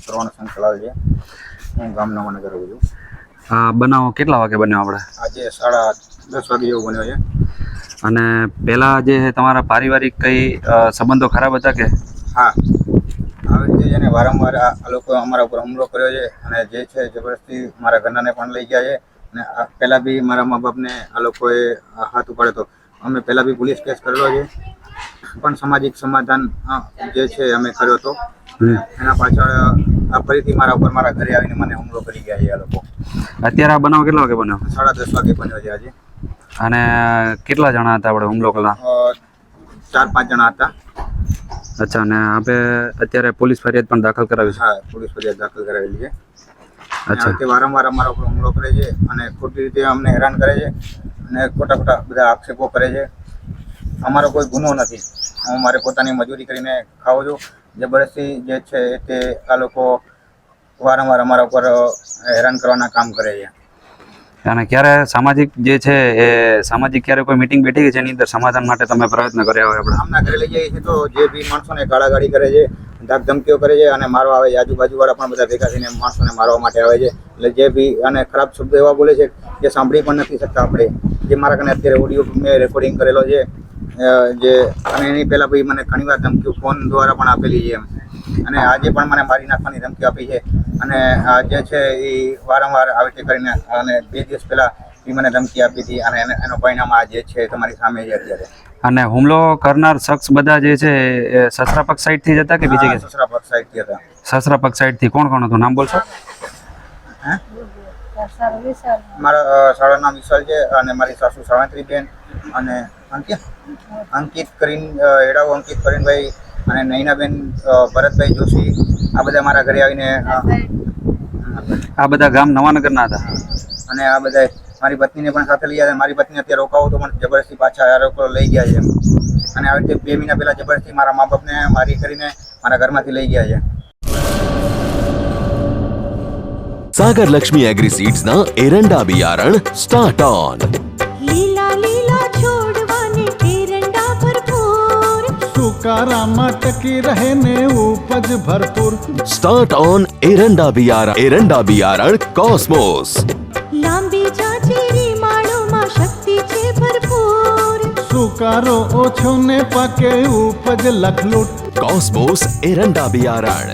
કરવાનો સંકલ્પ છે. હું ગામનો મને કરું છું. આ બનાવ કેટલા વાગે બન્યો આપણે? આજે 10:30 વાગે જેવો બન્યો છે. અને પહેલા જે તમારા પારિવારિક કઈ સંબંધો ખરાબ હતા કે? હા, આવી રીતે છે ને વારંવાર આ લોકો અમારા ઉપર હુમલો કર્યો છે અને જે છે જબરદસ્તી મારા ઘરનાને પણ લઈ ગયા છે. અને પહેલાં બી મારા મા બાપને આ લોકોએ હાથ ઉપાડ્યો હતો. અમે પહેલાં બી પોલીસ કેસ કરેલો છે, પણ સામાજિક સમાધાન જે છે અમે કર્યો હતો. એના પાછળ આ ફરીથી મારા ઉપર મારા ઘરે આવીને મને હુમલો કરી ગયા છે આ લોકો. અત્યારે આ બનાવ કેટલા વાગે બન્યો? 10:30 વાગે બન્યો છે આજે. અને કેટલા જણા હતા આપણે હુમલો કરલા? 4-5 જણા હતા. અચ્છા, અને આપણે અત્યારે પોલીસ ફરિયાદ પણ દાખલ કરાવી છે? હા, પોલીસ ફરિયાદ દાખલ કરાવેલી છે. અચ્છા, તે વારંવાર અમારા ઉપર હુમલો કરે છે અને ખોટી રીતે અમને હેરાન કરે છે અને ખોટા બધા આક્ષેપો કરે છે. અમારો કોઈ ગુનો નથી. હું મારે પોતાની મજૂરી કરીને ખાઉં છું. જબરદસ્તી જે છે તે આ લોકો વારંવાર અમારા ઉપર હેરાન કરવાના કામ કરે છે. અને ક્યારે સામાજિક જે છે એ સામાજિક ક્યારે કોઈ મીટિંગ બેઠી ગઈ છે એની અંદર સમાધાન માટે તમે પ્રયત્ન કર્યા હોય? આપણે આમના ઘરે લઈ જઈએ છીએ તો જે બી માણસોને ગાળાગાળી કરે છે, ધાક ધમકીઓ કરે છે અને મારવા આવે છે. આજુબાજુવાળા પણ બધા ભેગા થઈને માણસોને મારવા માટે આવે છે. એટલે જે બી અને ખરાબ શબ્દો એવા બોલે છે જે સાંભળી પણ નથી શકતા આપણે. જે મારા કને અત્યારે ઓડિયો મેં રેકોર્ડિંગ કરેલો છે, જે અને એની પહેલાં ભાઈ મને ઘણીવાર ધમકીઓ ફોન દ્વારા પણ આપેલી છે એમ. અને આજે પણ મને મારી નાખવાની ધમકી આપી છે. અને આ જે છે એ વારંવાર આવી રીતે કરીને અને 2 દિવસ પહેલાં એ મને ધમકી આપી હતી અને એનો પરિણામ આ જે છે તમારી સામે છે અત્યારે. અને હુમલો કરનાર શખ્સ બધા જે છે એ સસરા પક્ષ સાઈડથી જ હતા કે બીજે કે? સસરા પક્ષ સાઈડથી હતા. સસરા પક્ષ સાઈડથી કોણ કોણ હતું? નામ બોલશો? મારા શાળાનું નામ વિશાલ છે અને મારી સાસુ સાવિત્રીબેન અને અંકિત કરીને એડાઓ અંકિત કરીનભાઈ અને નૈનાબેન ભરતભાઈ જોશી. આ બધા મારા ઘરે આવીને આ બધા ગામ નવાનગરના હતા. અને આ બધા મારી પત્નીને પણ સાથે લઈ ગયા. મારી પત્ની અત્યારે રોકાવો તો પણ જબરદસ્તી પાછા આ લોકો લઈ ગયા છે. અને આવી રીતે 2 મહિના પહેલા જબરદસ્તી મારા મા બાપને મારી કરીને મારા ઘરમાંથી લઈ ગયા છે. सागर लक्ष्मी एग्रीसीड्स ना एरंडा बियारण स्टार्ट ऑन। લીલા લીલા છોડવાને એરંડા ભરપૂર, સુકારામાં ટકી રહે ને ઉપજ ભરપૂર. स्टार्ट ऑन एरंडा बियारण कॉस्मोस। લાંબી જાચેરી માળોમાં શક્તિ છે ભરપૂર, સુકારો ઓછો ને પાકે ઉપજ લખલૂટ. कॉस्मोस एरंडा बियारण